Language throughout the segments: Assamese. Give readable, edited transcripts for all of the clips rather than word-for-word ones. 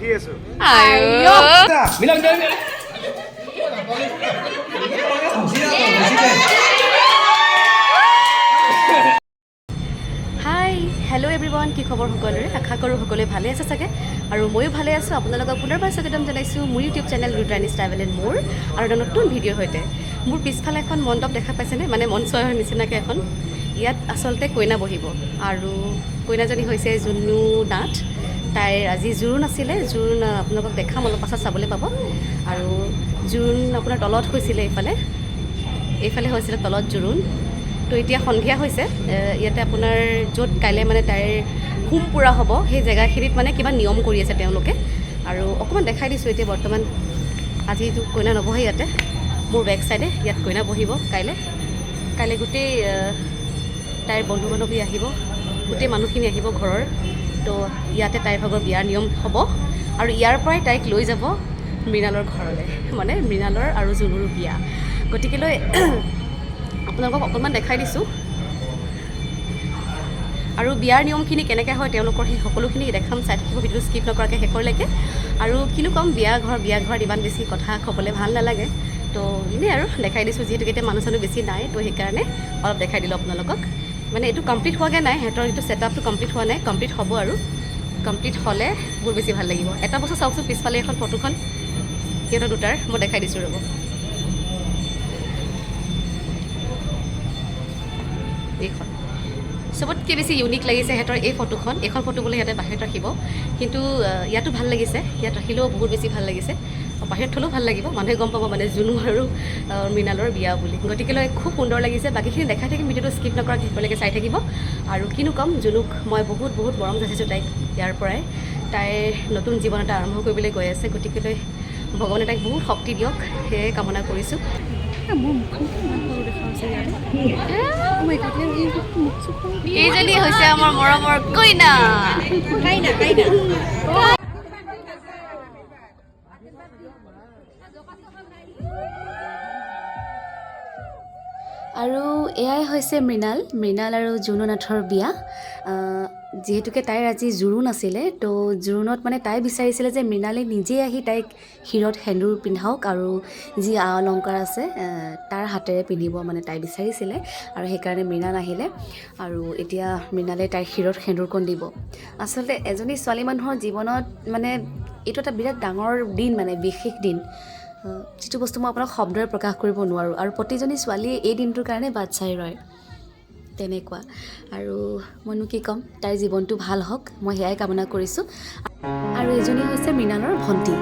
ৰখি আছো হাই হেল্ল' এভৰিৱান কি খবৰ সকলোৰে আশা কৰোঁ সকলোৱে ভালে আছে চাগে আৰু ময়ো ভালে আছোঁ আপোনালোকক পুনৰবাৰ স্বাগতম জনাইছোঁ মোৰ ইউটিউব চেনেল ৰুদ্ৰাণীছ ট্ৰেভেল এণ্ড মোৰ আৰু এটা নতুন ভিডিঅ'ৰ সৈতে মোৰ পিছফালে এখন মণ্ডপ দেখা পাইছেনে মানে মঞ্চৰ নিচিনাকৈ এখন ইয়াত আচলতে কইনা বহিব আৰু কইনাজনী হৈছে জুনু নাথ তাইৰ আজি জোৰোণ আছিলে জোৰোণ আপোনালোকক দেখাম অলপ পাছত চাবলৈ পাব আৰু জোৰোণ আপোনাৰ তলত হৈছিলে এইফালে হৈছিলে তলত জোৰোণ তো এতিয়া সন্ধিয়া হৈছে ইয়াতে আপোনাৰ য'ত কাইলৈ মানে তাইৰ হোম পুৰা হ'ব সেই জেগাখিনিত মানে কিবা নিয়ম কৰি আছে তেওঁলোকে আৰু অকণমান দেখাই দিছোঁ এতিয়া বৰ্তমান আজিতো কইনা নবহে ইয়াতে মোৰ বেক চাইডে ইয়াত কইনা বহিব কাইলৈ গোটেই তাইৰ বন্ধু বান্ধৱী আহিব গোটেই মানুহখিনি আহিব ঘৰৰ তো ইয়াতে তাইৰ ভাগৰ বিয়াৰ নিয়ম হ'ব আৰু ইয়াৰ পৰাই তাইক লৈ যাব মৃণালৰ ঘৰলৈ মানে মৃণালৰ আৰু জুনুৰ বিয়া গতিকেলৈ আপোনালোকক অকণমান দেখাই দিছোঁ আৰু বিয়াৰ নিয়মখিনি কেনেকৈ হয় তেওঁলোকৰ সেই সকলোখিনি দেখাম চাই থাকিব ভিডিঅ'টো স্কিপ নকৰাকৈ শেষলৈকে আৰু কিনো ক'ম বিয়া ঘৰত ইমান বেছি কথা ক'বলৈ ভাল নালাগে তো এনেই আৰু দেখাই দিছোঁ যিহেতু এতিয়া মানুহ চানুহ বেছি নাই তো সেইকাৰণে অলপ দেখাই দিলোঁ আপোনালোকক মানে এইটো কমপ্লিট হোৱাগৈ নাই সিহঁতৰ এইটো ছেটআপটো কমপ্লিট হোৱা নাই কমপ্লিট হ'ব আৰু কমপ্লিট হ'লে বহুত বেছি ভাল লাগিব এটা বস্তু চাওকচোন পিছফালে এখন ফটোখন সিহঁতৰ দুটাৰ মই দেখাই দিছোঁ ৰ'ব এইখন চবতকৈ বেছি ইউনিক লাগিছে সিহঁতৰ এইখন ফটো বোলে সিহঁতে বাহিৰত ৰাখিব কিন্তু ইয়াতো ভাল লাগিছে ইয়াত ৰাখিলেও বহুত বেছি ভাল লাগিছে বাহিৰত থ'লেও ভাল লাগিব মানুহে গম পাব মানে জুনু আৰু মৃণালৰ বিয়া বুলি গতিকেলৈ খুব সুন্দৰ লাগিছে বাকীখিনি দেখাই থাকিম ভিডিঅ'টো স্কিপ নকৰাকৈ শেষলৈকে চাই থাকিব আৰু কিনো ক'ম জুনুক মই বহুত মৰম যাচিছোঁ তাইক ইয়াৰ পৰাই তাইৰ নতুন জীৱন এটা আৰম্ভ কৰিবলৈ গৈ আছে গতিকেলৈ ভগৱানে তাইক বহুত শক্তি দিয়ক সেয়ে কামনা কৰিছোঁ এইজনী হৈছে আমাৰ মৰমৰ কইনা আৰু এয়াই হৈছে মৃণাল আৰু জুনু নাথৰ বিয়া যিহেতুকে তাইৰ আজি জোৰোণ আছিলে তো জোৰোণত মানে তাই বিচাৰিছিলে যে মৃণালে নিজেই আহি তাইক শিৰত সেন্দুৰ পিন্ধাওক আৰু যি আ অলংকাৰ আছে তাৰ হাতেৰে পিন্ধিব মানে তাই বিচাৰিছিলে আৰু সেইকাৰণে মৃণাল আহিলে আৰু এতিয়া মৃণালে তাইৰ শিৰত সেন্দুৰকণ দিব আচলতে এজনী ছোৱালী মানুহৰ জীৱনত মানে এইটো এটা বিৰাট ডাঙৰ দিন মানে বিশেষ দিন যিটো বস্তু মই আপোনাক শব্দৰে প্ৰকাশ কৰিব নোৱাৰোঁ আৰু প্ৰতিজনী ছোৱালীয়ে এই দিনটোৰ কাৰণে বাট চাই ৰয় তেনেকুৱা আৰু মইনো কি ক'ম তাইৰ জীৱনটো ভাল হওক মই সেয়াই কামনা কৰিছোঁ আৰু এজনী হৈছে মৃণালৰ ভণ্টী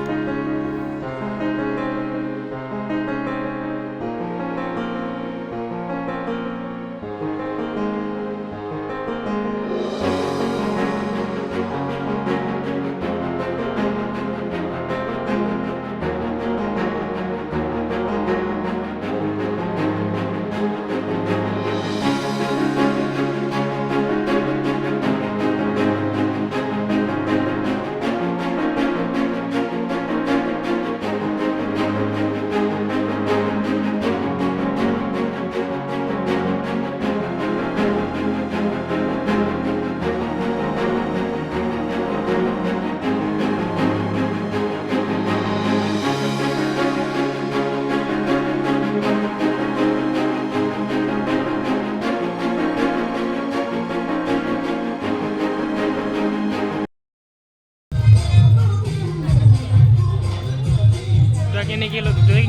কেনেকৈ দুটাই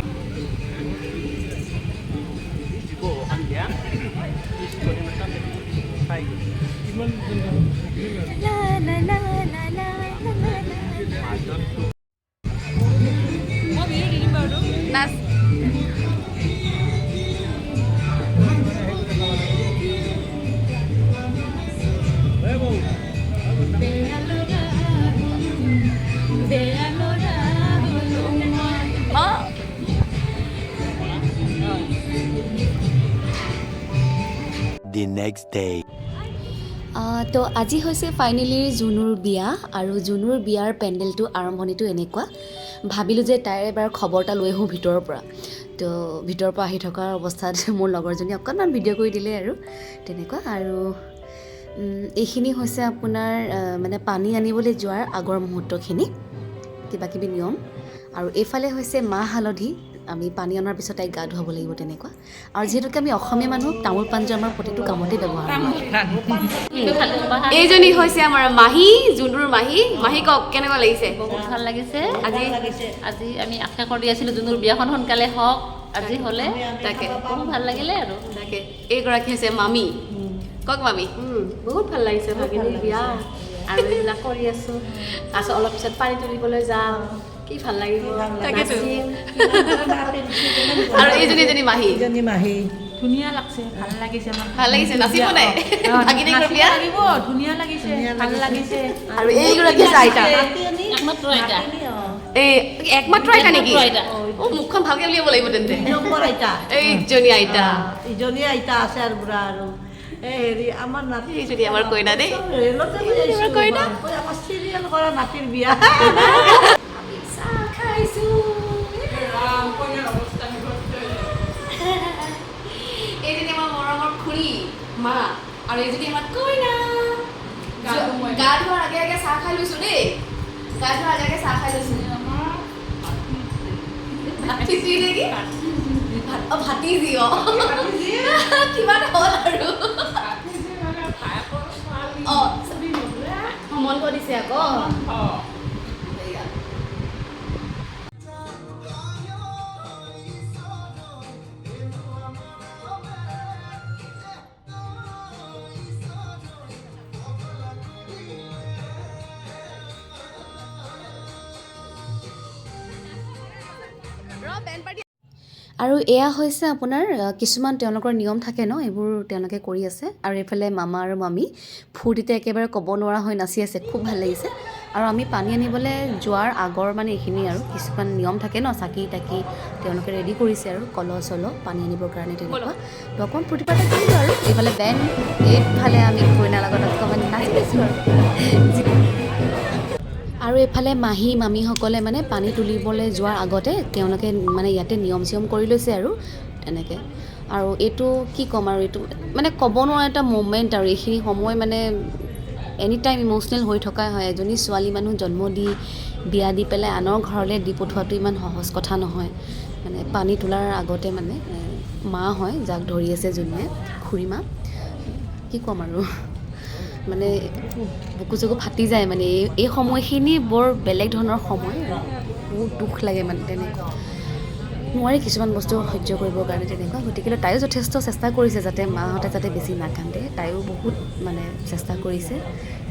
নাচ The next day. তো আজি হৈছে ফাইনেলি জুনুৰ বিয়া আৰু জুনুৰ বিয়াৰ পেণ্ডেলটো আৰম্ভণিটো এনেকুৱা ভাবিলোঁ যে তাইৰ এবাৰ খবৰ এটা লৈ আহোঁ ভিতৰৰ পৰা তো ভিতৰৰ পৰা আহি থকাৰ অৱস্থাত মোৰ লগৰজনী অকণমান ভিডিঅ' কৰি দিলে আৰু তেনেকুৱা আৰু এইখিনি হৈছে আপোনাৰ মানে পানী আনিবলৈ যোৱাৰ আগৰ মুহূৰ্তখিনি কিবা কিবি নিয়ম আৰু এইফালে হৈছে মাহ হালধি আমি পানী অনাৰ পিছত তাইক গা ধুৱাব লাগিব তেনেকুৱা আৰু যিহেতুকে আমি অসমীয়া মানুহ তামোল পাণটো আমাৰ প্ৰতিটো কামতে ব্যৱহাৰ হয় এইজনী হৈছে আমাৰ মাহী জুনুৰ মাহী কওক কেনেকুৱা লাগিছে বহুত ভাল লাগিছে আজি আমি আশা কৰি আছিলোঁ জুনুৰ বিয়াখন সোনকালে হওক আজি হ'লে তাকে বহুত ভাল লাগিলে আৰু তাকে এইগৰাকী হৈছে মামী কওক মামী বহুত ভাল লাগিছে ভাগিনীৰ বিয়া আৰু এইবিলাক কৰি আছোঁ তাৰপিছত অলপ পিছত পানী তুলিবলৈ যাম কি ভাল লাগিব তাকেতো। নাচিম। আৰু এইজনী মাহী ধুনীয়া লাগছে ভাল লাগিছে ভাল লাগিছে নাচিব নাই ভাগিনীক বিয়া ধুনীয়া লাগিছে ভাল লাগিছে আৰু এইগৰাকী হৈছে আইতা একমাত্ৰ আইতা এই একমাত্ৰ আইতা নেকি অ মুখখন ভালকে উলিয়াব লাগিব তেন্তে এইজনী আইতা ইজনী আইতা আছে আৰু বুঢ়া আৰু হেৰি আমাৰ নাতি এইজনী আমাৰ কইনা দেই ৰেলতে আমাৰ কইনা। আমাৰ চিৰিয়েল কৰা নাতিৰ বিয়া চাহ খাইছো এইজনী আমাৰ মৰমৰ খুৰী মা আৰু এইজনী আমাৰ কইনা গা ধোৱাৰ আগে আগে চাহ খাই লৈছো দেই গা ধোৱাৰ আগে আগে চাহ খাই লৈছো ভাতিজি নেকি ভাতিজি কিবা এটা হ'ল আৰু মন কৰিছে আকৌ আৰু এয়া হৈছে আপোনাৰ কিছুমান তেওঁলোকৰ নিয়ম থাকে ন এইবোৰ তেওঁলোকে কৰি আছে আৰু এইফালে মামা আৰু মামী ফূৰ্তিতে একেবাৰে ক'ব নোৱাৰা হৈ নাচি আছে খুব ভাল লাগিছে আৰু আমি পানী আনিবলৈ যোৱাৰ আগৰ মানে এইখিনি আৰু কিছুমান নিয়ম থাকে ন চাকি তাকি তেওঁলোকে ৰেডি কৰিছে আৰু কলহ চলহ পানী আনিবৰ কাৰণে তেনেকুৱা তো অকণ ফূৰ্তি ফাৰ্তা কৰিলোঁ আৰু এইফালে বেণ্ড এইফালে আমি কইনাৰ লগত অকণমান নাচি দিছোঁ আৰু এইফালে মাহী মামীসকলে মানে পানী তুলিবলৈ যোৱাৰ আগতে তেওঁলোকে মানে ইয়াতে নিয়ম চিয়ম কৰি লৈছে আৰু তেনেকৈ আৰু এইটো কি ক'ম আৰু এইটো মানে ক'ব নোৱাৰা এটা মুমেণ্ট আৰু এইখিনি সময় মানে এনি টাইম ইম'চনেল হৈ থকা হয় এজনী ছোৱালী মানুহ জন্ম দি বিয়া দি পেলাই আনৰ ঘৰলৈ দি পঠোৱাটো ইমান সহজ কথা নহয় মানে পানী তোলাৰ আগতে মানে মা হয় যাক ধৰি আছে যোনে খুৰীমা কি ক'ম আৰু মানে বুকু চকু ফাটি যায় মানে এই সময়খিনি বৰ বেলেগ ধৰণৰ সময় বহুত দুখ লাগে মানে তেনেকুৱা নোৱাৰি কিছুমান বস্তু সহ্য কৰিবৰ কাৰণে তেনেকুৱা গতিকে তাইও যথেষ্ট চেষ্টা কৰিছে যাতে মাহঁতে যাতে বেছি নাকান্দে তাইও বহুত মানে চেষ্টা কৰিছে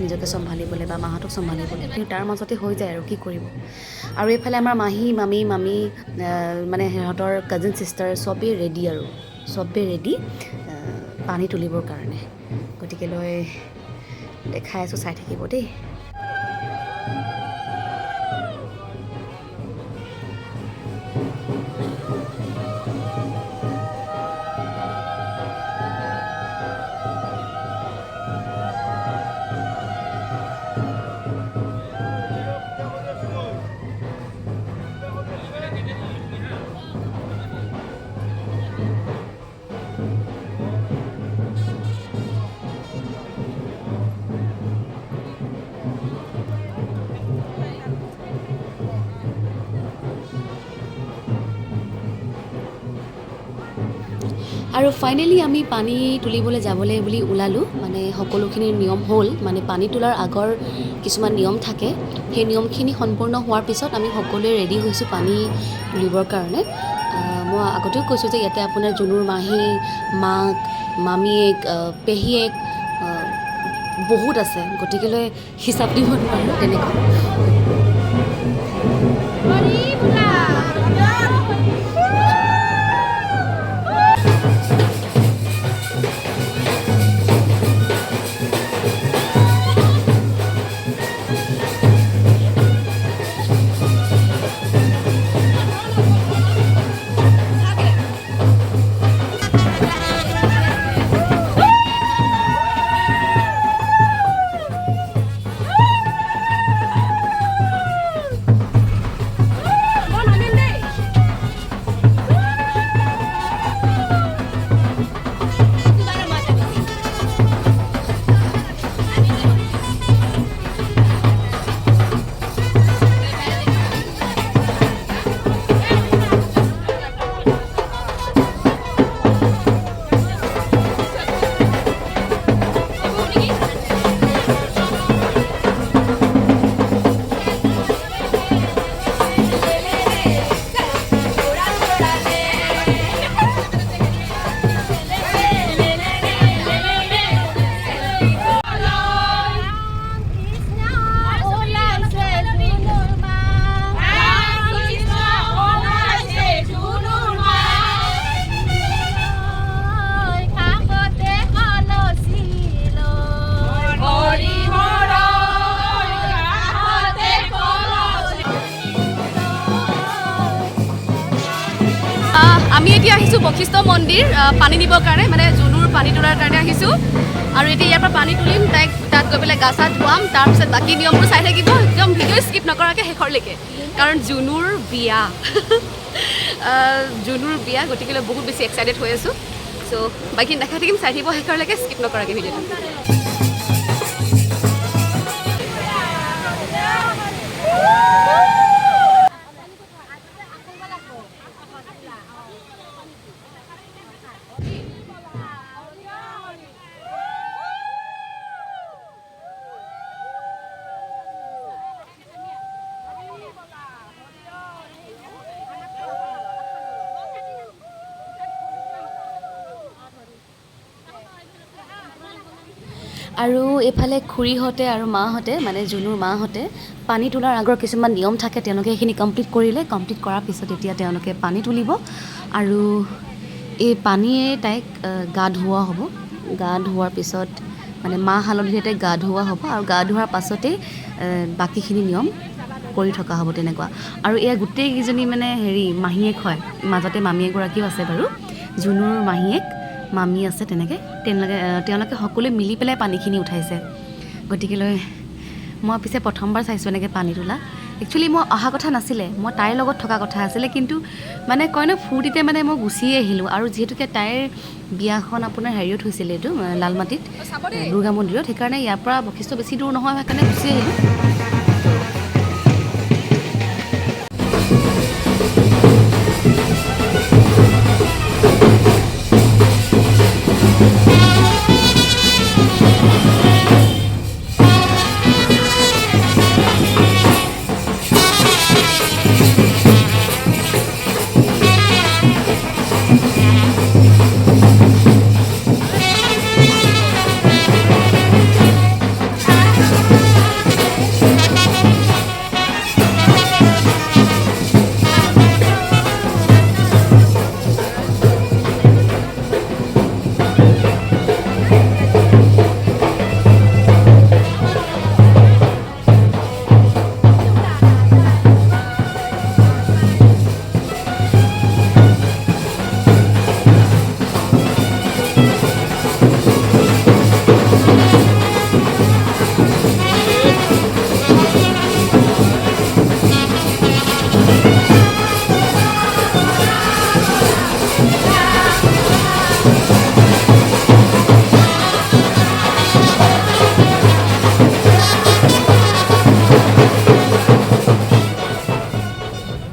নিজকে চম্ভালিবলৈ বা মাহঁতক চম্ভালিবলৈ কিন্তু তাৰ মাজতে হৈ যায় আৰু কি কৰিব আৰু এইফালে আমাৰ মাহী মামী মানে সিহঁতৰ কাজিন ছিষ্টাৰ চবেই ৰেডি আৰু চবেই ৰেডি পানী তুলিবৰ কাৰণে গতিকেলৈ দেখাই আছোঁ চাই থাকিব দেই আৰু ফাইনেলি আমি পানী তুলিবলৈ যাবলৈ বুলি ওলালোঁ মানে সকলোখিনি নিয়ম হ'ল মানে পানী তোলাৰ আগৰ কিছুমান নিয়ম থাকে সেই নিয়মখিনি সম্পূৰ্ণ হোৱাৰ পিছত আমি সকলোৱে ৰেডি হৈছোঁ পানী তুলিবৰ কাৰণে মই আগতেও কৈছোঁ যে ইয়াতে আপোনাৰ জুনুৰ মাহী মাক মামীয়েক পেহীয়েক বহুত আছে গতিকেলৈ হিচাপ দিব নোৱাৰোঁ তেনেকুৱা আমি এতিয়া আহিছোঁ বশিষ্ঠ মন্দিৰ পানী দিবৰ কাৰণে, মানে জুনুৰ পানী তোলাৰ কাৰণে আহিছোঁ। আৰু এতিয়া ইয়াৰ পৰা পানী তুলিম, তাইক তাত গৈ পেলাই গা চা ধুৱাম, তাৰপিছত বাকী নিয়মবোৰ চাই থাকিব একদম ভিডিঅ' স্কিপ নকৰাকৈ শেষৰলৈকে, কাৰণ জুনুৰ বিয়া জুনুৰ বিয়া, গতিকেলৈ বহুত বেছি এক্সাইটেড হৈ আছোঁ। চ' বাকী দেখাই থাকিম, চাই থাকিব শেষৰলৈকে, স্কিপ নকৰাকৈ ভিডিঅ'টো। আৰু এইফালে খুৰীহঁতে আৰু মাহঁতে, মানে জুনুৰ মাহঁতে পানী তোলাৰ আগৰ কিছুমান নিয়ম থাকে, তেওঁলোকে সেইখিনি কমপ্লিট কৰিলে। কমপ্লিট কৰাৰ পিছত এতিয়া তেওঁলোকে পানী তুলিব, আৰু এই পানীয়ে তাইক গা ধুওৱা হ'ব। গা ধুওৱাৰ পিছত মানে মাহ হালধিৰে তাইক গা ধুওৱা হ'ব, আৰু গা ধোৱাৰ পাছতেই বাকীখিনি নিয়ম কৰি থকা হ'ব তেনেকুৱা। আৰু এয়া গোটেইকেইজনী মানে মাহীয়েক হয়, মাজতে মামী এগৰাকীও আছে বাৰু, জুনুৰ মাহীয়েক মামী আছে, তেনেকৈ তেওঁলোকে সকলোৱে মিলি পেলাই পানীখিনি উঠাইছে। গতিকেলৈ মই পিছে প্ৰথমবাৰ চাইছোঁ এনেকৈ পানী তোলা। একচুৱেলি মই অহা কথা নাছিলে, মই তাইৰ লগত থকা কথা আছিলে, কিন্তু মানে কয় ন ফূৰ্তিতে মানে মই গুচিয়ে আহিলোঁ। আৰু যিহেতুকে তাইৰ বিয়াখন আপোনাৰ হেৰিয়ত হৈছিলে, এইটো লালমাটিত দুৰ্গা মন্দিৰত, সেইকাৰণে ইয়াৰ পৰা বশিষ্ঠ বেছি দূৰ নহয়, সেইকাৰণে গুচি আহিলোঁ।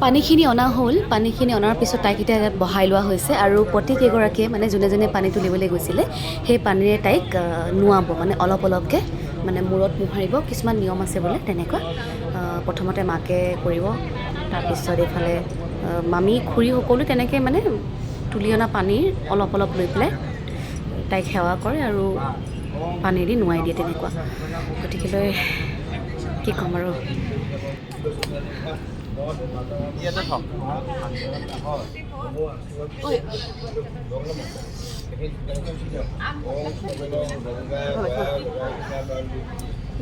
পানীখিনি অনা হ'ল, পানীখিনি অনাৰ পিছত তাইক এতিয়া ইয়াত বহাই লোৱা হৈছে, আৰু প্ৰত্যেকগৰাকীয়ে মানে যোনে যোনে পানী তুলিবলৈ গৈছিলে সেই পানীৰে তাইক নোৱাব, মানে অলপ অলপকৈ, মানে মূৰত মোহাৰিব, কিছুমান নিয়ম আছে বোলে তেনেকুৱা। প্ৰথমতে মাকে কৰিব, তাৰপিছত এইফালে মামী খুৰী সকলো তেনেকৈ মানে তুলি অনা পানীৰ অলপ অলপ লৈ পেলাই তাইক সেৱা কৰে আৰু পানী দি নোৱাই দিয়ে তেনেকুৱা। গতিকেলৈ কি ক'ম আৰু।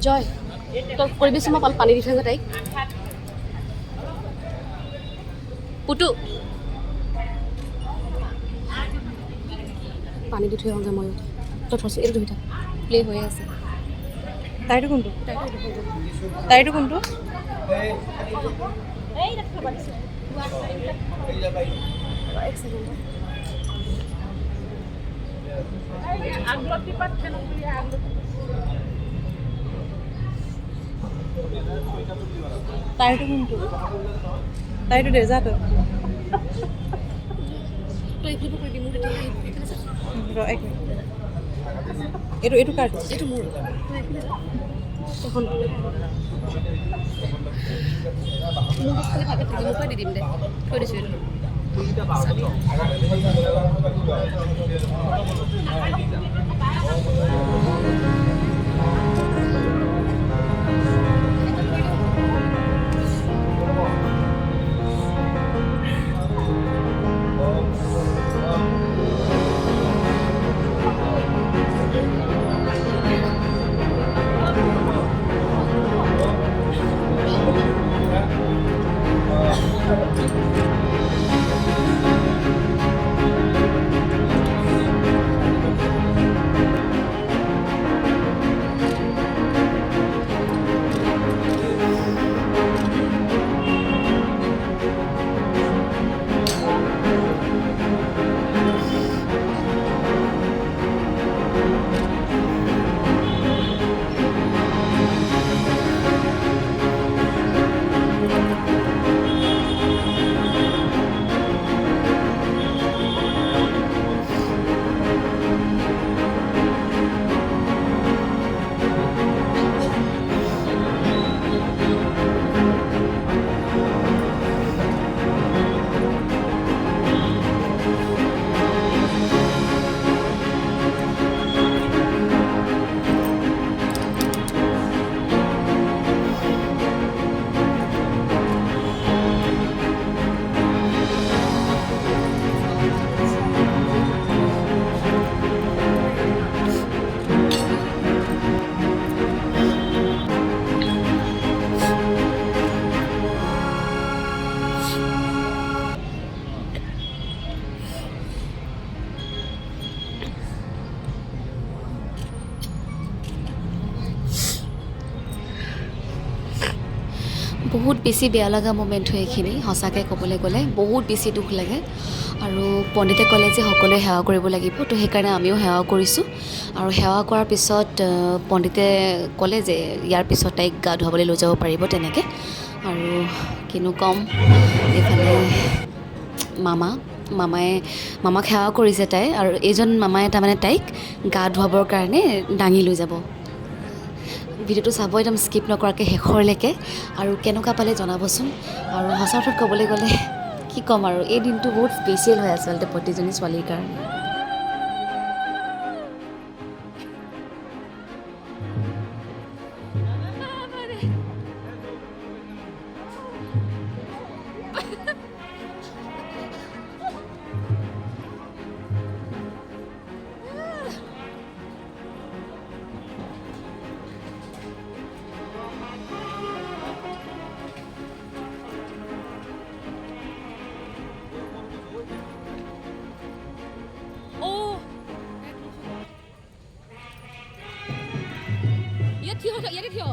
জয়, তই কৰিবিচোন, মই পানী দি থৈ তাইক। পুতু পানী দি থৈ আহোঁগৈ মই, তই থৈছোঁ, এইটো ধুই থাক, প্লে হৈ আছে। তাইটো কোনটো? তাইটো কোনটো? তাইটো কোনটো? তাইটো ডেজাৰ্ট। এইটো কাৰ? এইটো মোৰ এখন মোক দি দিম দে, থৈ দিছোঁ এইটো। বহুত বেছি বেয়া লগা মোমেণ্ট হয় এইখিনি, সঁচাকৈ ক'বলৈ গ'লে বহুত বেছি দুখ লাগে। আৰু পণ্ডিতে ক'লে যে সকলোৱে সেৱা কৰিব লাগিব, তো সেইকাৰণে আমিও সেৱা কৰিছোঁ। আৰু সেৱা কৰাৰ পিছত পণ্ডিতে ক'লে যে ইয়াৰ পিছত তাইক গা ধুৱাবলৈ লৈ যাব পাৰিব তেনেকৈ। আৰু কিনো ক'ম, এইফালে মামাক সেৱা কৰিছে তাই, আৰু এইজন মামাই তাৰমানে তাইক গা ধুৱাবৰ কাৰণে দাঙি লৈ যাব। ভিডিঅ'টো চাব একদম স্কিপ নকৰাকৈ শেষৰলৈকে, আৰু কেনেকুৱা পালে জনাবচোন। আৰু সঁচা অৰ্থত ক'বলৈ গ'লে কি ক'ম আৰু, এই দিনটো বহুত স্পেচিয়েল হয় আচলতে প্ৰতিজনী ছোৱালীৰ কাৰণে। ইয়াতে থিয়।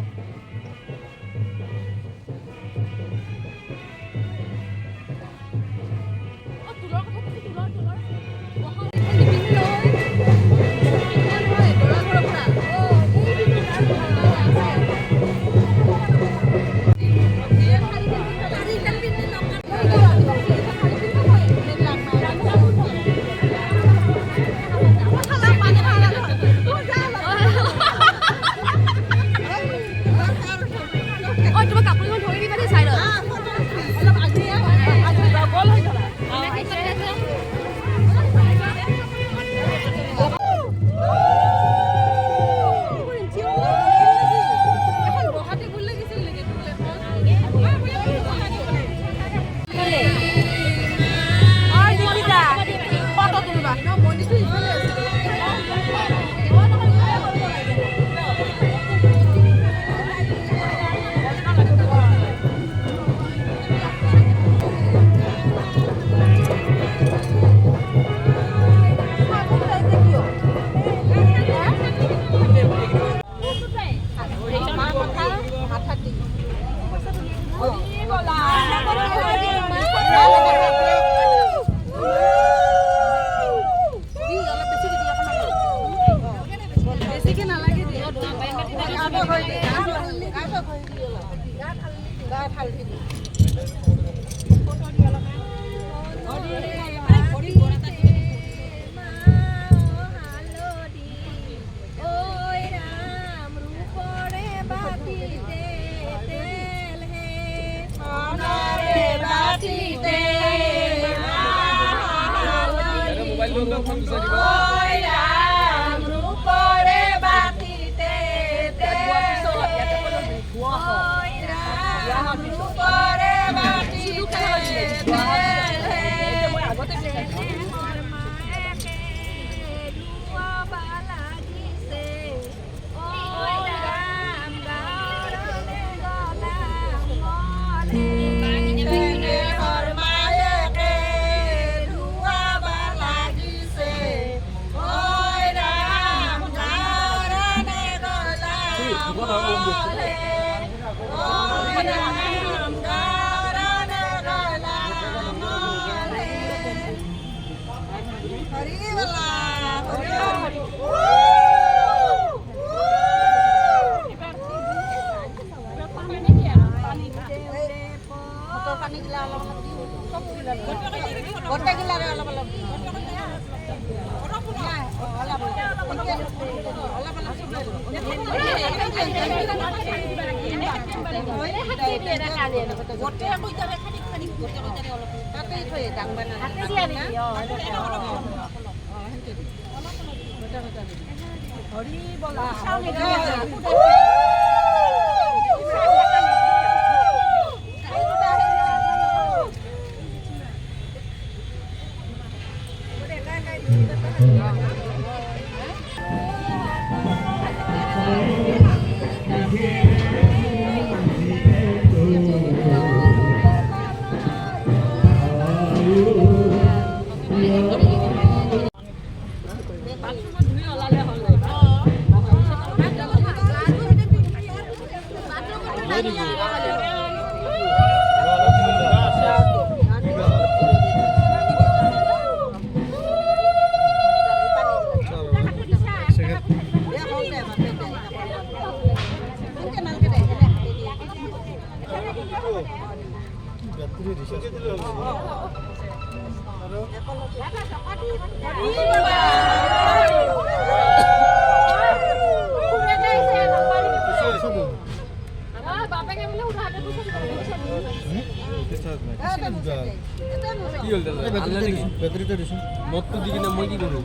বেটাৰিটা দিছো মতটো দি কিনে মই কি কৰো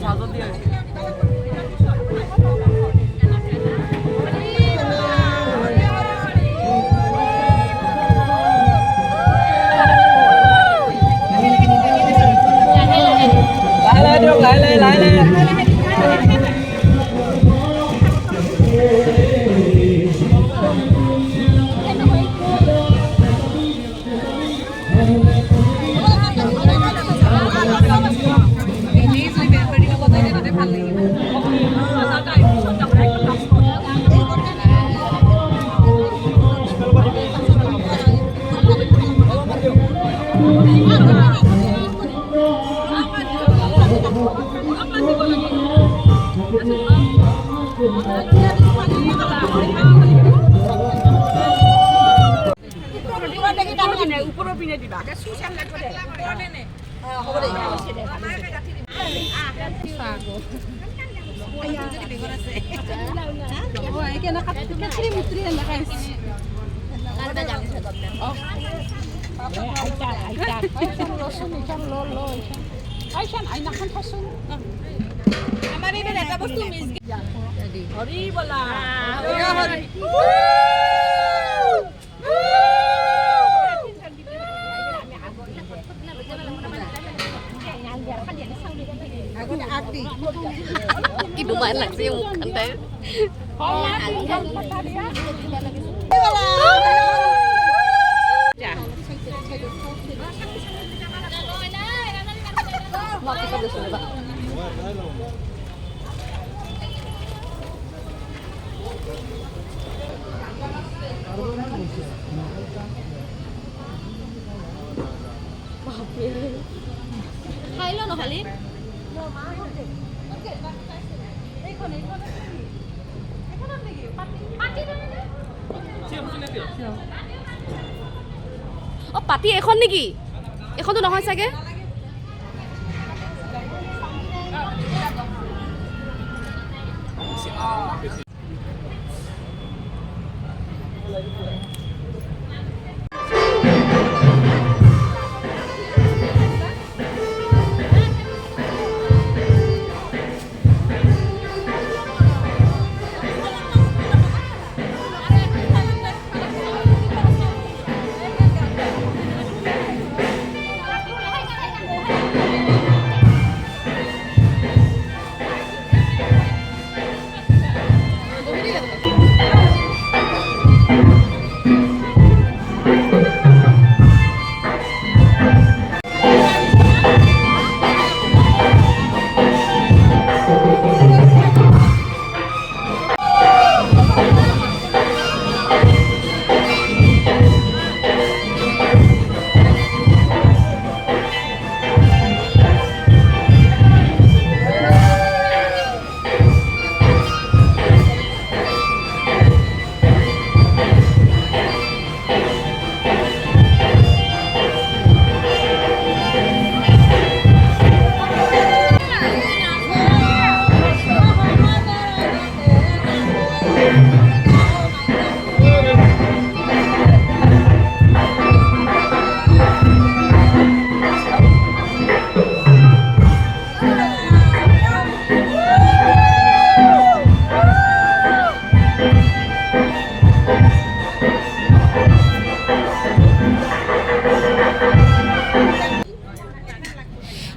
চাৰ্জত দি আছে কি দুমান লাগছে মুখখন তাইৰ খাই ল নহ'লে অ' পাতি এখন নেকি? এখনতো নহয় চাগে।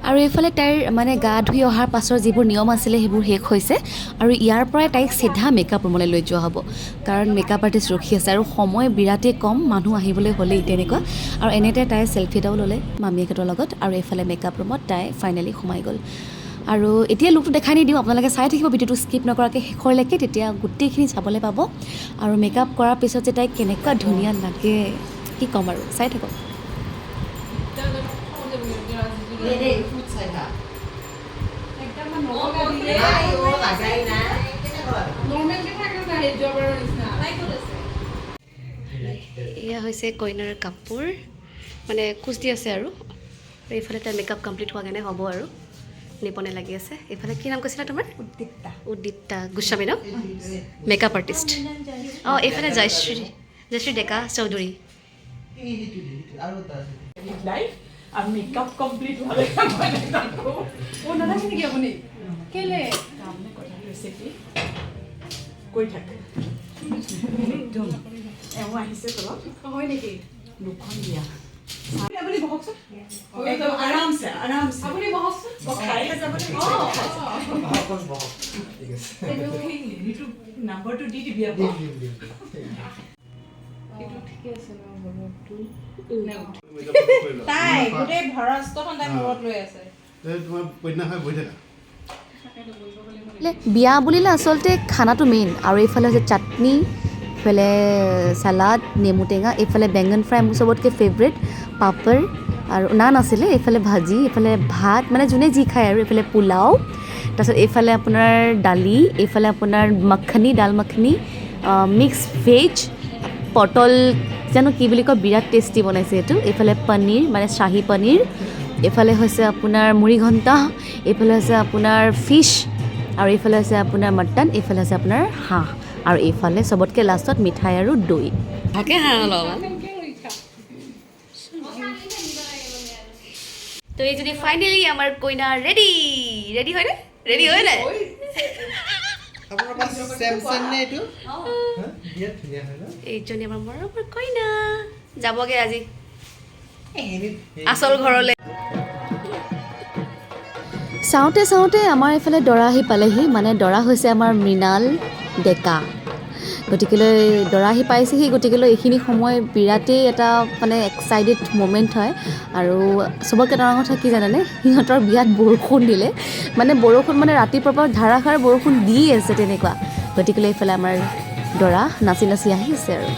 আৰু এইফালে তাইৰ মানে গা ধুই অহাৰ পাছৰ যিবোৰ নিয়ম আছিলে সেইবোৰ শেষ হৈছে আৰু ইয়াৰ পৰাই তাইক চিধা মেকআপ ৰুমলৈ লৈ যোৱা হ'ব কাৰণ মেকআপ আৰ্টিষ্ট ৰখি আছে আৰু সময় বিৰাটেই কম মানুহ আহিবলৈ হ'লেই তেনেকুৱা আৰু এনেতে তাই চেলফি এটাও ল'লে মামীয়েকহঁতৰ লগত আৰু এইফালে মেকআপ ৰুমত তাই ফাইনেলি সোমাই গ'ল আৰু এতিয়া লুকটো দেখাই নিদিওঁ আপোনালোকে চাই থাকিব ভিডিঅ'টো স্কিপ নকৰাকৈ শেষৰলৈকে তেতিয়া গোটেইখিনি চাবলৈ পাব আৰু মেকআপ কৰাৰ পিছত যে তাইক কেনেকুৱা ধুনীয়া লাগে কি ক'ম আৰু চাই থাকক নৰ্মেলকৈ থাকে না সেই জবৰ নিচিনা এয়া হৈছে কইনাৰ কাপোৰ মানে কোচ দি আছে আৰু এইফালে তাই মেকআপ কমপ্লিট হোৱা কাৰণে হ'ব আৰু নিপনে লাগি আছে এইফালে কি নাম কৈছিলা তোমাৰ উদিপ্তা গোস্বামী ন মেকআপ আৰ্টিষ্ট অঁ এইফালে জয়শ্ৰী ডেকা চৌধুৰী আৰু মেকআপ কমপ্লিট হ'লে মই নালাগে নেকি আপুনি কেলে কামে কথা হৈছে কি কৈ থাকে এওঁ আহিছে তলত হয় নেকি দুখন দিয়া আপুনি বহকচোন আৰামছে আপুনি বহকচোন খাইহে যাব নাম্বাৰটো দি দিবি আকৌ এইটো ঠিকে আছে ন বৰফটো তাই গোটেই ভৰস্তখন তাই মূৰত লৈ আছে বিয়া বুলিলে আচলতে খানাটো মেইন আৰু এইফালে হৈছে চাটনি এইফালে চালাড নেমু টেঙা এইফালে বেঙন ফ্ৰাই মোৰ চবতকৈ ফেভৰেট পাপৰ আৰু নান আছিলে এইফালে ভাজি এইফালে ভাত মানে যোনে যি খায় আৰু এইফালে পোলাও তাৰপিছত এইফালে আপোনাৰ দালি এইফালে আপোনাৰ মাখনি দাল মাখনি মিক্স ভেজ পটল জানো কি বুলি কয় বিৰাট টেষ্টি বনাইছে এইটো এইফালে পনীৰ মানে শ্বাহী পনীৰ এইফালে হৈছে আপোনাৰ মুড়ি ঘণ্টা এইফালে হৈছে আপোনাৰ ফিছ আৰু এইফালে হৈছে আপোনাৰ মটন এইফালে হৈছে আপোনাৰ হাঁহ আৰু এইফালে চবতকৈ লাষ্টত মিঠাই আৰু দৈ থাকে হাঁহ অলপমান তো এইজনী ফাইনেলি আমাৰ কইনা ৰেডি হয়নে ৰেডি হয় নাই এইজনী আমাৰ মৰমৰ কইনা যাবগৈ আজি আচল ঘৰলৈ চাওঁতে আমাৰ এইফালে দৰা আহি পালেহি মানে দৰা হৈছে আমাৰ মৃণাল ডেকা গতিকেলৈ দৰা আহি পাইছেহি গতিকেলৈ এইখিনি সময় বিৰাটেই এটা মানে এক্সাইটেড মমেণ্ট হয় আৰু চবতকৈ ডাঙৰ কথা কি জানেনে সিহঁতৰ বিয়াত বৰষুণ দিলে মানে বৰষুণ মানে ৰাতিপুৱাৰ পৰা ধাৰাসাৰ বৰষুণ দি আছে তেনেকুৱা গতিকেলৈ এইফালে আমাৰ দৰা নাচি নাচি আহিছে আৰু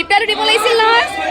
ৰিপ্লাইটো দিব লাগিছিল নহয়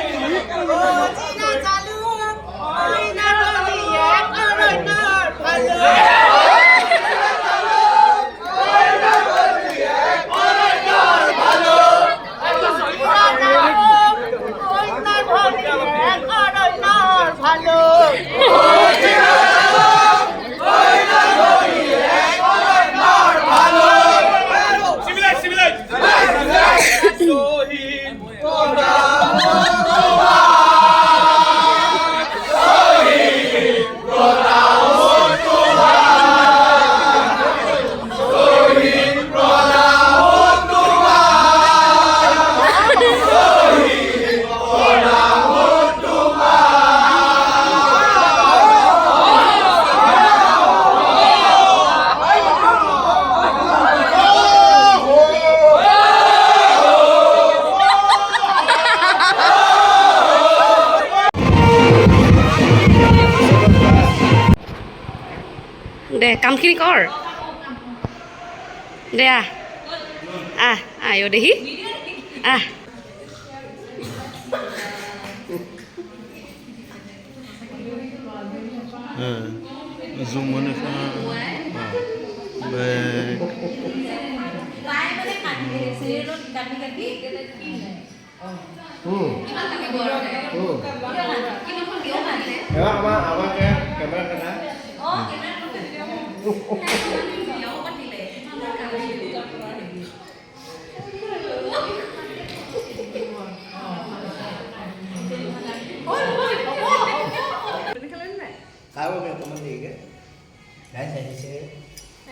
দে কামখিনি কৰ দে আহ দেহি আহ zoom on it. Back.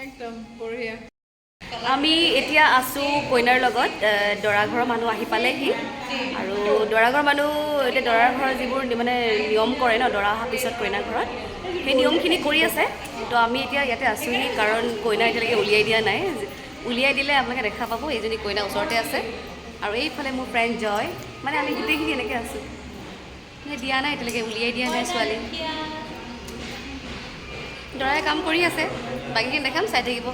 একদম বঢ়িয়া আমি এতিয়া আছোঁ কইনাৰ লগত দৰা ঘৰৰ মানুহ আহি পালেহি আৰু দৰা ঘৰৰ মানুহ এতিয়া দৰাৰ ঘৰৰ যিবোৰ মানে নিয়ম কৰে ন দৰা অহাৰ পিছত কইনাৰ ঘৰত সেই নিয়মখিনি কৰি আছে তো আমি এতিয়া ইয়াতে আছোঁহি কাৰণ কইনা এতিয়ালৈকে উলিয়াই দিয়া নাই উলিয়াই দিলে আপোনালোকে দেখা পাব এইজনী কইনা ওচৰতে আছে আৰু এইফালে মোৰ ফ্ৰেণ্ড জয় মানে আমি গোটেইখিনি এনেকৈ আছোঁ দিয়া নাই এতিয়ালৈকে উলিয়াই দিয়া নাই ছোৱালী দৰাই কাম কৰি আছে বাকীখিনি দেখাম চাই থাকিব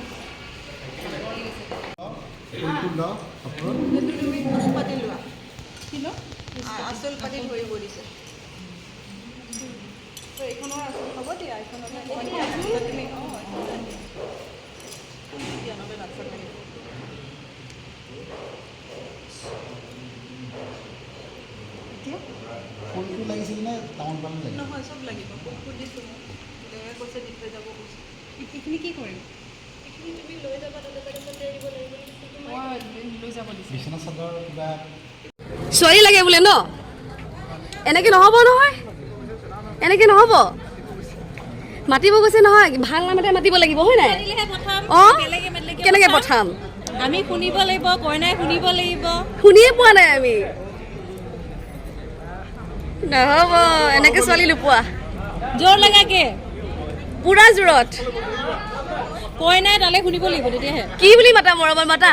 আচল পাতি ধৰি পৰিছে এইখনৰ আচল হ'ব দিয়া এইখনৰ তুমি ফুলটো লাগিছিল নে টাউন পান লাগিছিল নহয় চব লাগিব সুধিছোঁ মই কৈছে দি থৈ যাব কৈছে এইখিনি কি কৰিম এইখিনি তুমি লৈ যাবা তাতে দিব লাগিব লৈ যাব দিছে বিছনা চাদৰ কিবা ছোৱালী লাগে বোলে ন এনেকৈ নহ'ব নহয় এনেকৈ নহ'ব মাতিব গৈছে নহয় ভাল নামতে মাতিব লাগিব হয় নাই অঁ কেনেকৈ পঠাম আমি শুনিব লাগিব কইনাই শুনিব লাগিব শুনিয়ে পোৱা নাই আমি নহ'ব এনেকৈ ছোৱালী নোপোৱা জোৰ লাগাকে পুৰা জোৰত কইনাই তালে শুনিব লাগিব তেতিয়াহে কি বুলি মাতা মৰমত মাতা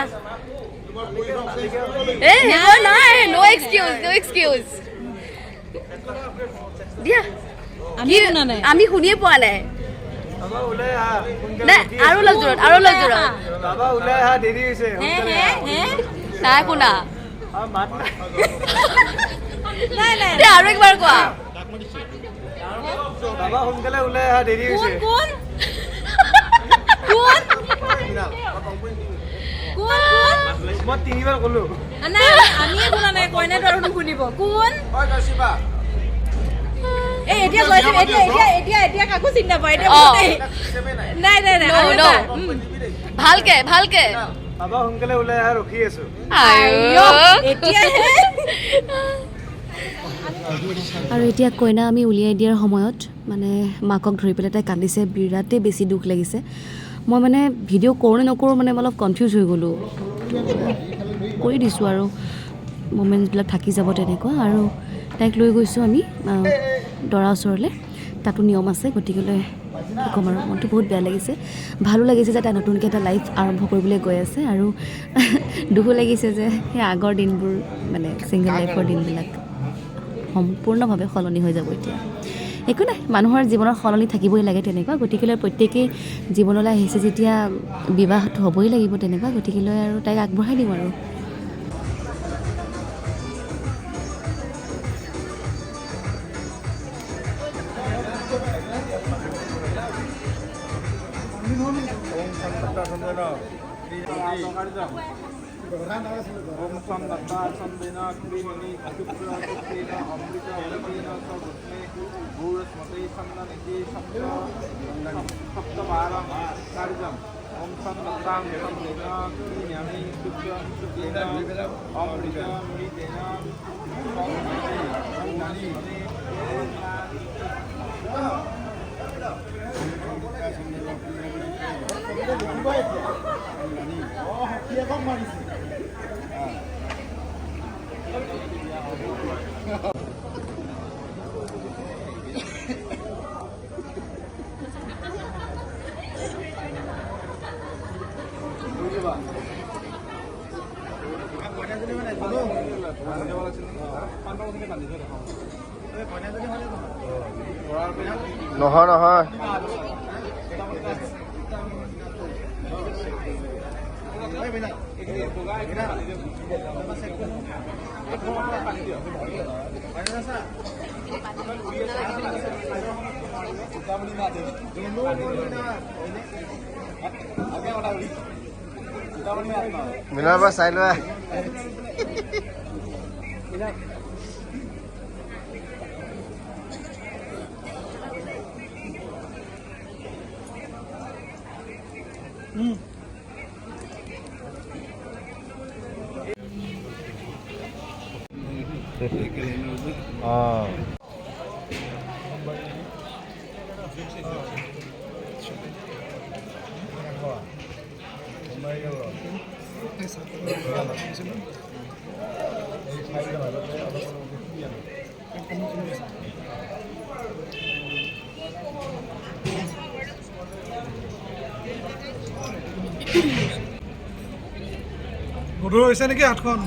এই সেইবোৰ নাই নো এক্সকিউজ দিয়া আমি শুনিয়ে পোৱা নাই নাই আৰু অলপ জোৰত নাই শুনা আৰু একবাৰ কোৱা সোনকালে ওলাই অহা দেৰি হৈছে মই তিনিবাৰ ক'লো আমিয়ে শুনা নাই কইনাই দৰটো শুনিব কোন এই এতিয়া এতিয়া কাকো চিন্তা পায় এতিয়া নাই ভালকে বাবা সোনকালে ওলাই অহা ৰখি আছো আৰু এতিয়া কইনা আমি উলিয়াই দিয়াৰ সময়ত মানে মাকক ধৰি পেলাই তাই কান্দিছে বিৰাটেই বেছি দুখ লাগিছে মই মানে ভিডিঅ' কৰোঁ নে নকৰোঁ মানে অলপ কনফিউজ হৈ গ'লোঁ কৰি দিছোঁ আৰু মমেণ্টছবিলাক থাকি যাব তেনেকুৱা আৰু তাইক লৈ গৈছোঁ আমি দৰা ওচৰলৈ তাতো নিয়ম আছে গতিকেলৈ কি ক'ম আৰু মনটো বহুত বেয়া লাগিছে ভালো লাগিছে যে তাই নতুনকৈ এটা লাইফ আৰম্ভ কৰিবলৈ গৈ আছে আৰু দুখো লাগিছে যে সেই আগৰ দিনবোৰ মানে ছিংগল লাইফৰ দিনবিলাক সম্পূৰ্ণভাৱে সলনি হৈ যাব এতিয়া একো নাই মানুহৰ জীৱনত সলনি থাকিবই লাগে তেনেকুৱা গতিকেলৈ প্ৰত্যেকেই জীৱনলৈ আহিছে যেতিয়া বিবাহটো হ'বই লাগিব তেনেকুৱা গতিকেলৈ আৰু তাইক আগবঢ়াই দিম আৰু নহয় নহয় মিলাৰ পৰা চাই লোৱা গধুৰ হৈছে নেকি হাতখন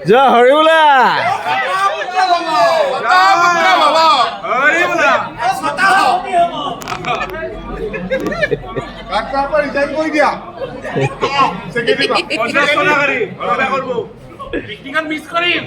জয় হৰিবোলা মিছ কৰিম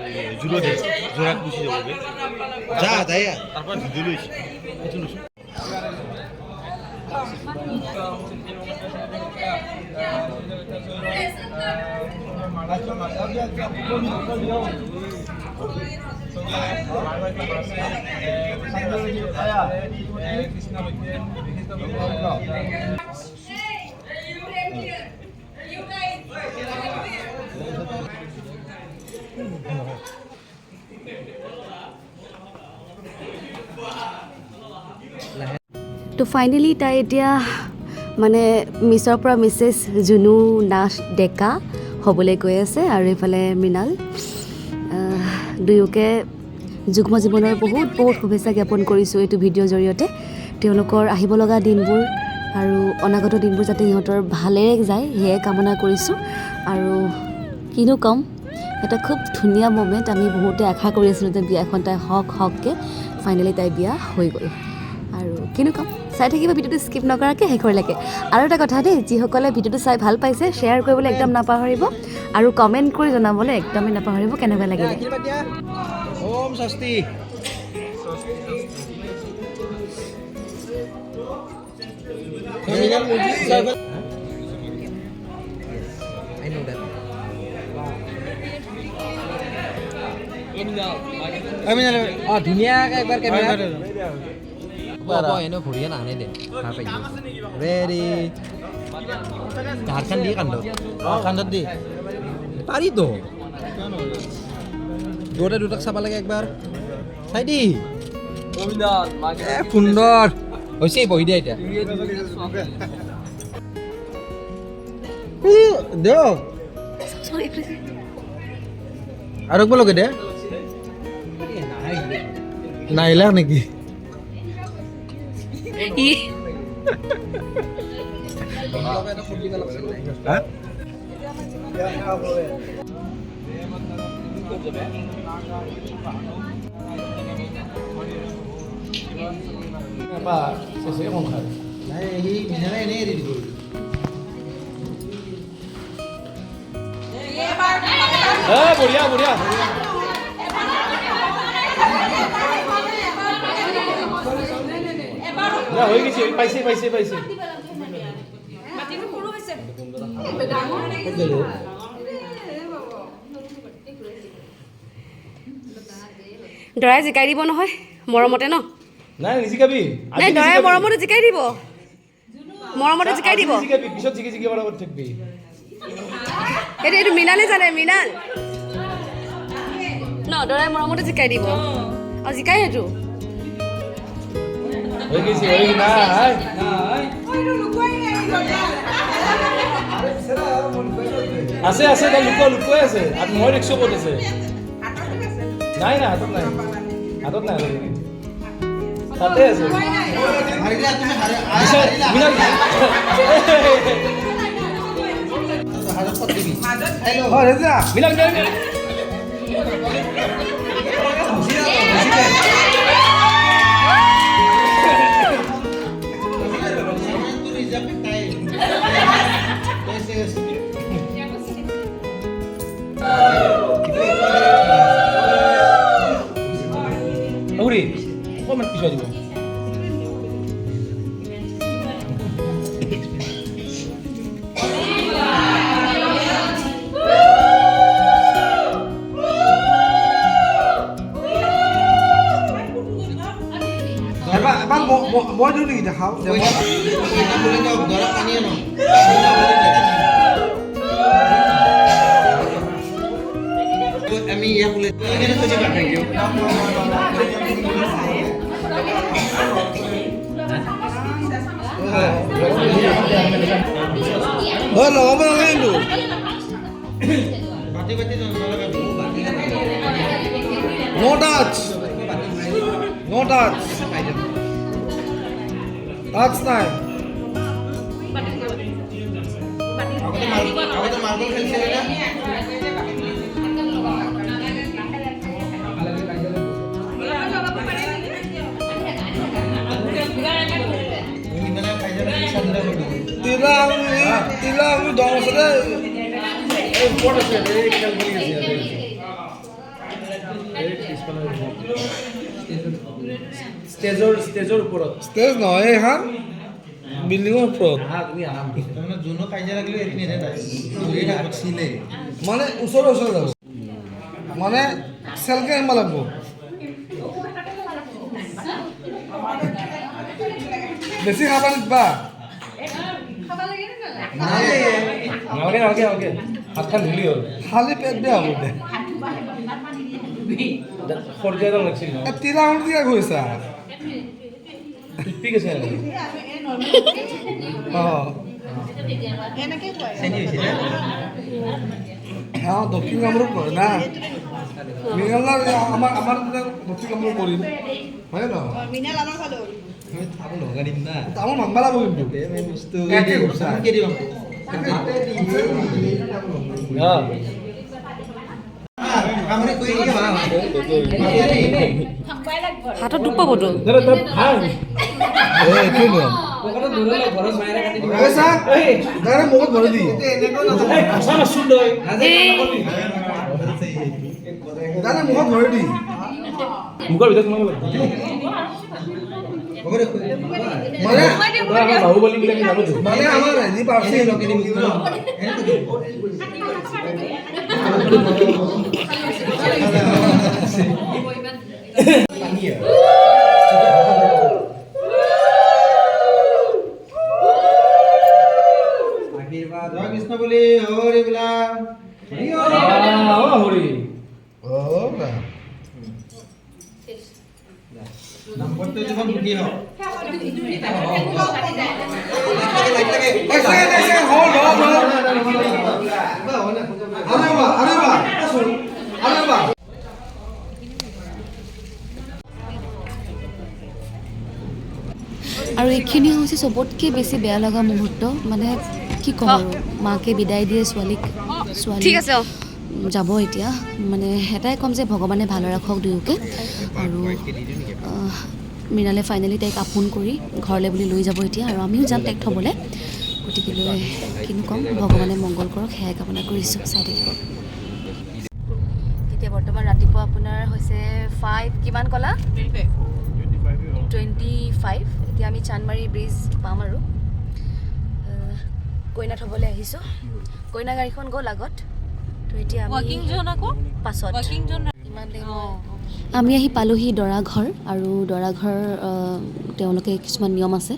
জোৰাত গুচি যাব যা যাই তাৰপৰা ভিডিঅ' লৈছে এইটো লৈছোঁ তো ফাইনেলি তাই এতিয়া মানে মিছৰ পৰা মিছেছ জুনু নাচ ডেকা হ'বলৈ গৈ আছে আৰু এইফালে মৃণাল দুয়োকে যুগ্ম জীৱনৰ বহুত বহুত শুভেচ্ছা জ্ঞাপন কৰিছোঁ এইটো ভিডিঅ'ৰ জৰিয়তে তেওঁলোকৰ আহিব লগা দিনবোৰ আৰু অনাগত দিনবোৰ যাতে সিহঁতৰ ভালেৰে যায় সেয়াই কামনা কৰিছোঁ আৰু কিনো ক'ম এটা খুব ধুনীয়া মমেণ্ট আমি বহুতে আশা কৰি আছিলোঁ যে বিয়াখন তাই হওককৈ ফাইনেলি তাই বিয়া হৈ গ'ল আৰু কিনো ক'ম চাই থাকিব ভিডিঅ'টো স্কিপ নকৰাকৈ শেষলৈকে আৰু এটা কথা দেই যিসকলে ভিডিঅ'টো চাই ভাল পাইছে শ্বেয়াৰ কৰিবলৈ একদম নাপাহৰিব আৰু কমেণ্ট কৰি জনাবলৈ একদমেই নাপাহৰিব কেনেকুৱা লাগিলে ওম স্বস্তি ধুনীয়াকৈ একবাৰ কেমেৰা এনে ঘূৰিয়ে নানে দে ৰেডি ধাৰখান দি কান্দত কান্দত দি পাৰিতো দুটা দুটাক চাব লাগে একবাৰ চাই দি সুন্দৰ হৈছে বহি দিয়া এতিয়া দিয়ক আৰু একবাৰ লগে দে নাহিলা নেকি বঢ়িয়া বঢ়িয়া হৈ গৈছে পাইছে পাইছে পাইছে দৰাই জিকাই দিব নহয় মৰমতে ন নাই নিজিকাবি নাই দৰাই মৰমতে জিকাই দিব মৰমতে জিকাই দিব জিকাবি পিছত জিকি জিকি বাৰ থাকবি এইটো মৃণালে জানে মৃণাল ন দৰাই মৰমতে জিকাই দিব আৰু জিকাই সেইটো হৈ গৈছে হৈ নাই আছে আছে তাই লুকুৱাই আছে আৰু মই দেখিছো ক'ত আছে নাই নাই হাতত নাই হাতত নাই তাতে আছে অকণমান পিছুৱাই দিব মই দিওঁ নেকি দেখাওঁ আমি ইয়াক লগাব নালাগে কিন্তু নো টাচ নো টাচ টাচ নাই তিলা আমি দম আছে ষ্টেজৰ ওপৰত ষ্টেজ নহয় এইখন বিল্ডিঙৰ ওপৰত তাৰমানে যোনো কাজিয়া লাগিলে এইখিনি চিলে মানে ওচৰে ওচৰে যাব মানে চেলকে আনিব লাগিব বেছি খাবা নিদিবা নালাগে হাত খান ধুলি হ'ল খালি পেট বেয়া হ'ব দে সৰকাই এডাল লাগিছিল ন তিৰা আঙুল দিয়া গৈছা টুথপিক আছে অঁ দক্ষিণ কামৰূপ নহয় না মৃণালৰ আমাৰ দক্ষিণ কামৰূপ কৰিম হয় নহয় তামোল মাংবা লাগিব কিন্তু একে ঘুৰছা হাতত দুখ পাবতো মুখত ভৰি দি দাদা মুখত ভৰি দি মুখৰ ভিতৰত সোমাব মানে বাহুবলী বুলি আমি জানো মানে আমাৰ হেৰি পাৰ্চি কৃষ্ণ বুলি হৰি বোলা হৰি নামঘৰটো জীৱন সুখী হওক আৰু এইখিনি হৈছে চবতকৈ বেছি বেয়া লগা মুহূৰ্ত মানে কি ক'ম আৰু মাকে বিদায় দিয়ে ছোৱালী ঠিক আছে যাব এতিয়া মানে এটাই ক'ম যে ভগৱানে ভালে ৰাখক দুয়োকে আৰু মৃণালে ফাইনেলি তাইক আপোন কৰি ঘৰলৈ বুলি লৈ যাব এতিয়া আৰু আমিও যাম তাইক থ'বলৈ গতিকে লৈ কিনো ক'ম ভগৱানে মংগল কৰক সেয়াই কামনা কৰিছোঁ চাই থাকিব এতিয়া বৰ্তমান ৰাতিপুৱা আপোনাৰ হৈছে 5 কিমান ক'লা 25 এতিয়া আমি চান্দমাৰী ব্ৰিজ পাম আৰু কইনা থ'বলৈ আহিছোঁ কইনা গাড়ীখন গ'ল আগত তো এতিয়া পাছত আমি আহি পালোহি দৰা ঘৰ আৰু দৰা ঘৰ তেওঁলোকে কিছুমান নিয়ম আছে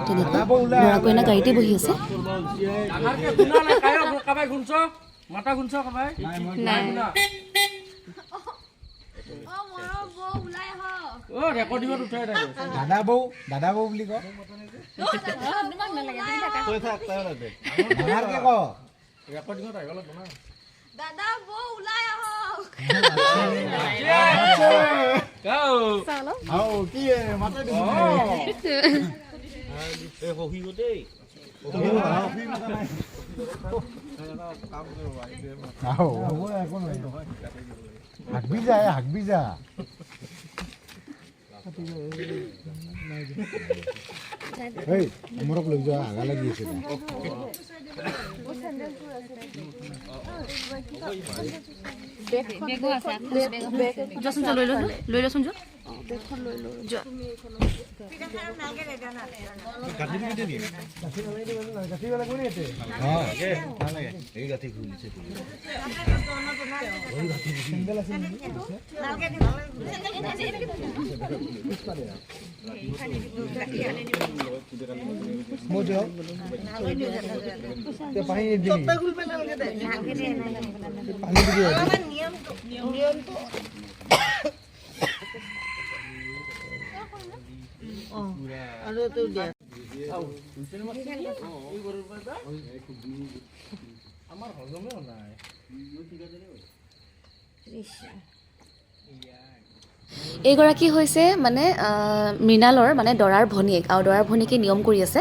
তেনেকুৱা দৰা কইনা গাড়ীতে বহি আছে দাদা বৌ বুলি কয় হাকবি যা মোৰক লৈ যোৱা আগা লাগি আছে যোৱাচোন লৈ লচোন যোৱা আমাৰ হজমেও নাই এইগৰাকী হৈছে মানে মৃণালৰ মানে দৰাৰ ভনীয়েক আৰু দৰাৰ ভনীয়েকে নিয়ম কৰি আছে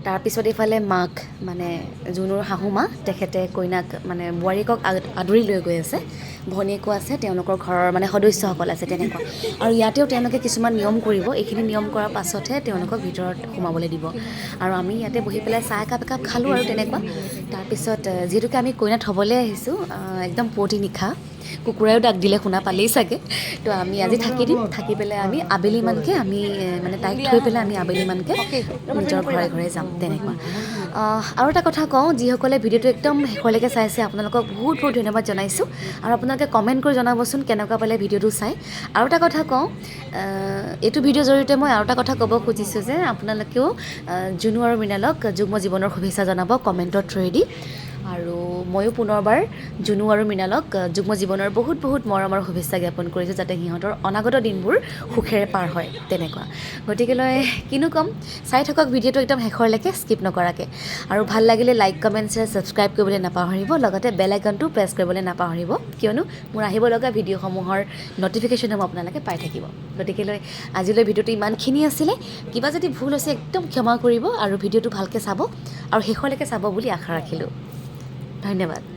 তাৰপিছত এইফালে মাক মানে জুনুৰ শাহু মা তেখেতে কইনাক মানে বোৱাৰীকক আদৰি লৈ গৈ আছে ভনীয়েকো আছে তেওঁলোকৰ ঘৰৰ মানে সদস্যসকল আছে তেনেকুৱা আৰু ইয়াতেও তেওঁলোকে কিছুমান নিয়ম কৰিব এইখিনি নিয়ম কৰাৰ পাছতহে তেওঁলোকক ভিতৰত সোমাবলৈ দিব আৰু আমি ইয়াতে বহি পেলাই চাহ একাপ খালোঁ আৰু তেনেকুৱা তাৰপিছত যিহেতুকে আমি কইনা থ'বলৈ আহিছোঁ একদম পুৱতি নিশা কুকুৰাইও ডাক দিলে শুনা পালেই চাগে তো আমি আজি থাকি দিম থাকি পেলাই আমি আবেলিমানকৈ আমি মানে তাইক থৈ পেলাই আমি আবেলিমানকৈ নিজৰ ঘৰে ঘৰে যাম তেনেকুৱা আৰু এটা কথা কওঁ যিসকলে ভিডিঅ'টো একদম শেষলৈকে চাইছে আপোনালোকক বহুত বহুত ধন্যবাদ জনাইছোঁ আৰু আপোনালোকে কমেণ্ট কৰি জনাবচোন কেনেকুৱা পালে ভিডিঅ'টো চাই আৰু এটা কথা কওঁ এইটো ভিডিঅ'ৰ জৰিয়তে মই আৰু এটা কথা ক'ব খুজিছোঁ যে আপোনালোকেও জুনু আৰু মৃণালক যুগ্ম জীৱনৰ শুভেচ্ছা জনাব কমেণ্টৰ থ্ৰুৱেদি আৰু ময়ো পুনৰবাৰ জুনু আৰু মৃণালক যুগ্ম জীৱনৰ বহুত বহুত মৰম আৰু শুভেচ্ছা জ্ঞাপন কৰিছোঁ যাতে সিহঁতৰ অনাগত দিনবোৰ সুখেৰে পাৰ হয় তেনেকুৱা গতিকেলৈ কিনো ক'ম চাই থাকক ভিডিঅ'টো একদম শেষৰলৈকে স্কিপ নকৰাকৈ আৰু ভাল লাগিলে লাইক কমেণ্ট শ্বেয়াৰ ছাবস্ক্ৰাইব কৰিবলৈ নাপাহৰিব লগতে বেল আইকনটো প্ৰেছ কৰিবলৈ নাপাহৰিব কিয়নো মোৰ আহিব লগা ভিডিঅ'সমূহৰ ন'টিফিকেশ্যনসমূহ আপোনালোকে পাই থাকিব গতিকেলৈ আজিলৈ ভিডিঅ'টো ইমানখিনি আছিলে কিবা যদি ভুল হৈছে একদম ক্ষমা কৰিব আৰু ভিডিঅ'টো ভালকৈ চাব আৰু শেষলৈকে চাব বুলি আশা ৰাখিলোঁ ধন্যবাদ